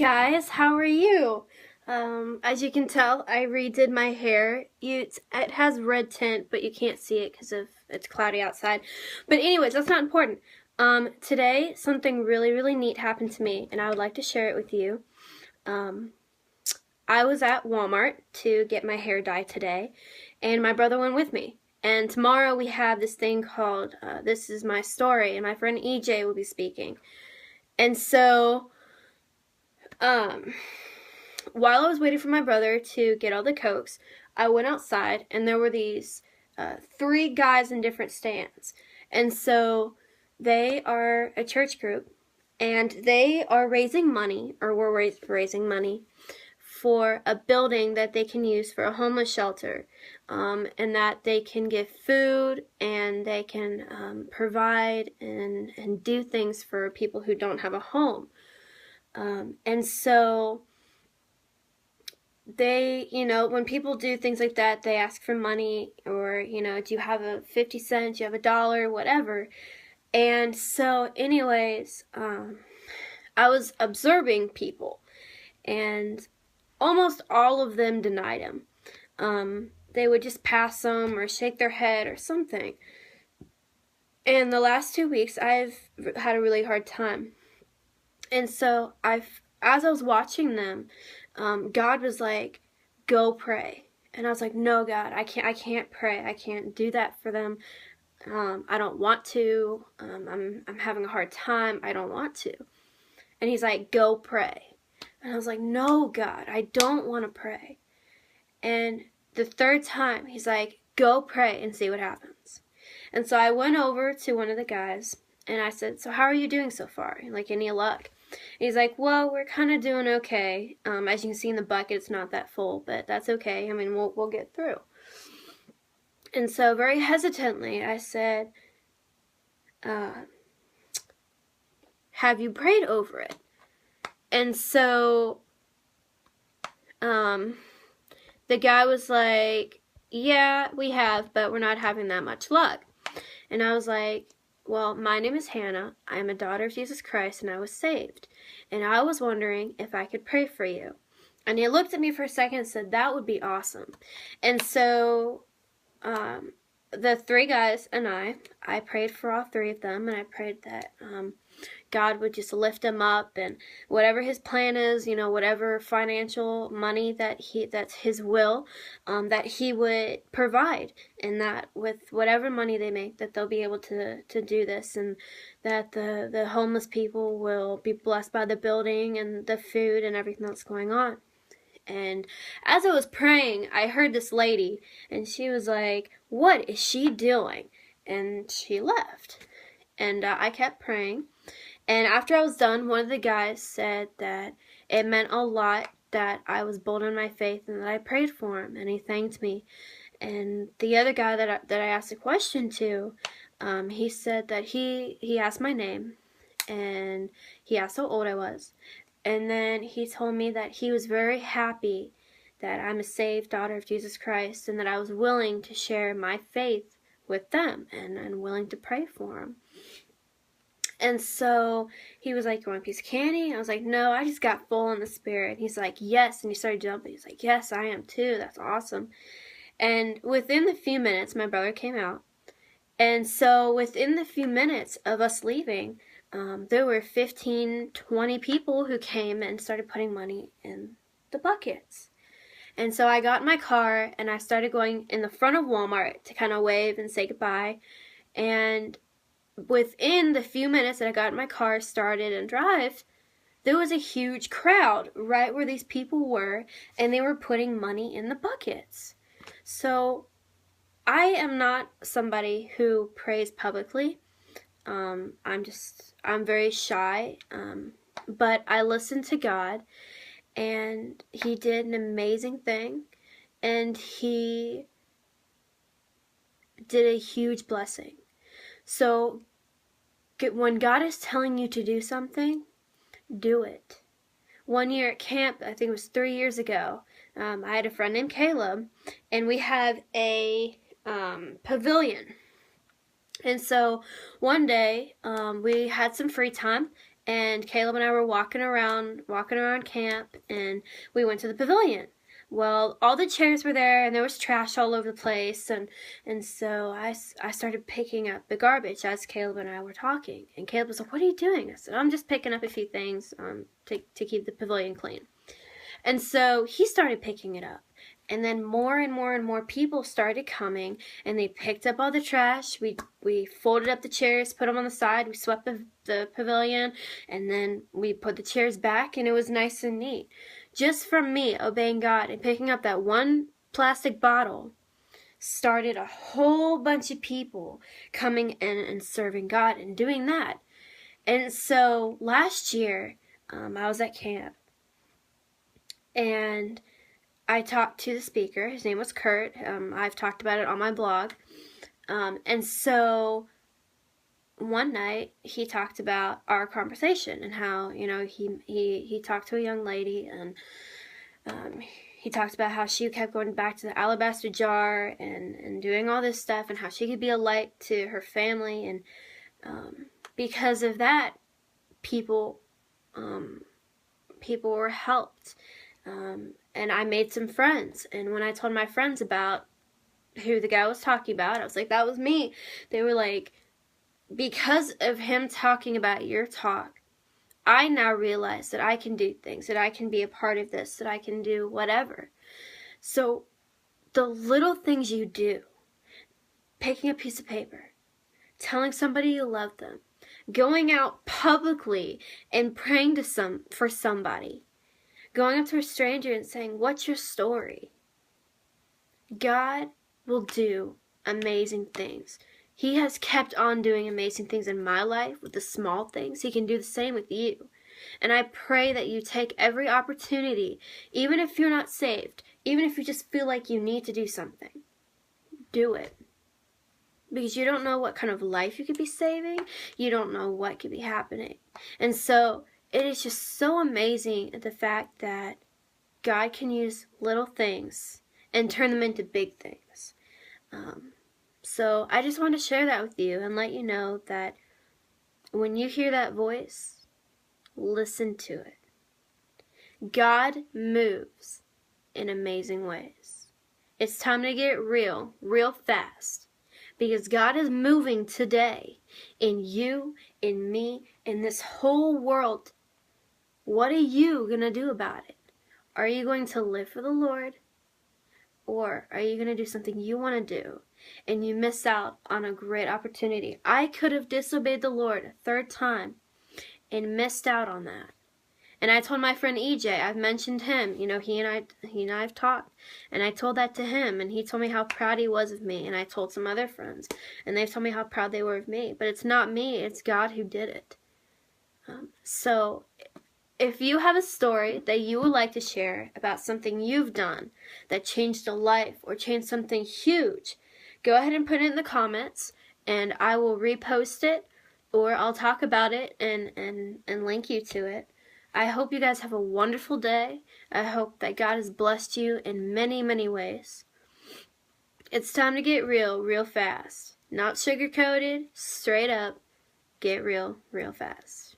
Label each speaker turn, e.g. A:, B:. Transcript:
A: guys, how are you? As you can tell, I redid my hair. It has red tint, but you can't see it because it's cloudy outside. But anyways, that's not important. Today, something really, really neat happened to me, and I would like to share it with you. Um, I was at Walmart to get my hair dyed today, and my brother went with me. And tomorrow we have this thing called This Is My Story, and my friend EJ will be speaking. And so, um, while I was waiting for my brother to get all the Cokes, I went outside and there were these three guys in different stands. And so they are a church group and they are raising money, or were raising money, for a building that they can use for a homeless shelter, and that they can give food and they can provide and do things for people who don't have a home. And so they, when people do things like that, they ask for money, or, do you have a 50 cents, do you have a dollar, whatever. And so anyways, I was observing people, and almost all of them denied him. They would just pass them or shake their head or something. And the last 2 weeks, I've had a really hard time. And so as I was watching them, God was like, go pray. And I was like, no, God, I can't pray. I can't do that for them. I don't want to. I'm having a hard time. I don't want to. And he's like, go pray. And I was like, no, God, I don't want to pray. And the third time, he's like, go pray and see what happens. And so I went over to one of the guys and I said, so how are you doing so far? Like, any luck? And he's like, well, we're kind of doing okay. As you can see in the bucket, it's not that full, but that's okay. I mean, we'll get through. And so very hesitantly, I said, have you prayed over it? And so the guy was like, yeah, we have, but we're not having that much luck. And I was like, well, my name is Hannah. I am a daughter of Jesus Christ, and I was saved. And I was wondering if I could pray for you. And he looked at me for a second and said, that would be awesome. And so the three guys and I prayed for all three of them, and I prayed that God would just lift him up, and whatever his plan is, whatever financial money that's his will, that he would provide, and that with whatever money they make, that they'll be able to do this, and that the homeless people will be blessed by the building and the food and everything that's going on. And as I was praying, I heard this lady, and she was like, what is she doing? And she left. And I kept praying. And after I was done, one of the guys said that it meant a lot that I was bold in my faith and that I prayed for him, and he thanked me. And the other guy that I asked a question to, he said that he asked my name, and he asked how old I was. And then he told me that he was very happy that I'm a saved daughter of Jesus Christ, and that I was willing to share my faith with them and willing to pray for them. And so he was like, you want a piece of candy? I was like, no, I just got full in the spirit. He's like, yes. And he started jumping. He's like, yes, I am too. That's awesome. And within the few minutes, my brother came out. And so within the few minutes of us leaving, there were 15, 20 people who came and started putting money in the buckets. And so I got in my car and I started going in the front of Walmart to kind of wave and say goodbye. And within the few minutes that I got in my car, started and drive, there was a huge crowd right where these people were, and they were putting money in the buckets. So I am not somebody who prays publicly. I'm very shy, but I listened to God, and he did an amazing thing, and he did a huge blessing. So when God is telling you to do something, do it. One year at camp, I think it was 3 years ago, I had a friend named Caleb, and we had a pavilion. And so one day we had some free time, and Caleb and I were walking around camp, and we went to the pavilion. Well, all the chairs were there, and there was trash all over the place, and so I started picking up the garbage as Caleb and I were talking. And Caleb was like, "What are you doing?" I said, "I'm just picking up a few things to keep the pavilion clean." And so he started picking it up. And then more and more and more people started coming, and they picked up all the trash. We folded up the chairs, put them on the side. We swept the pavilion, and then we put the chairs back, and it was nice and neat. Just from me obeying God and picking up that one plastic bottle started a whole bunch of people coming in and serving God and doing that. And so last year, I was at camp, and I talked to the speaker. His name was Kurt. I've talked about it on my blog. And so one night he talked about our conversation and how, he talked to a young lady, and he talked about how she kept going back to the alabaster jar and doing all this stuff, and how she could be a light to her family. And because of that, people were helped. And I made some friends. And when I told my friends about who the guy was talking about, I was like, that was me. They were like, because of him talking about your talk, I now realize that I can do things, that I can be a part of this, that I can do whatever. So the little things you do, picking a piece of paper, telling somebody you love them, going out publicly and praying for somebody, going up to a stranger and saying, "What's your story?" God will do amazing things. He has kept on doing amazing things in my life with the small things. He can do the same with you. And I pray that you take every opportunity, even if you're not saved, even if you just feel like you need to do something, do it. Because you don't know what kind of life you could be saving. You don't know what could be happening. And so it is just so amazing the fact that God can use little things and turn them into big things. So I just want to share that with you and let you know that when you hear that voice, listen to it. God moves in amazing ways. It's time to get real fast. Because God is moving today in you, in me, in this whole world. What are you going to do about it? Are you going to live for the Lord? Or are you going to do something you want to do and you miss out on a great opportunity? I could have disobeyed the Lord a third time and missed out on that. And I told my friend EJ, I've mentioned him, he and I have talked, and I told that to him, and he told me how proud he was of me, and I told some other friends, and they've told me how proud they were of me. But it's not me, it's God who did it. So if you have a story that you would like to share about something you've done that changed a life or changed something huge, go ahead and put it in the comments, and I will repost it, or I'll talk about it and link you to it. I hope you guys have a wonderful day. I hope that God has blessed you in many, many ways. It's time to get real fast. Not sugar-coated, straight up. Get real fast.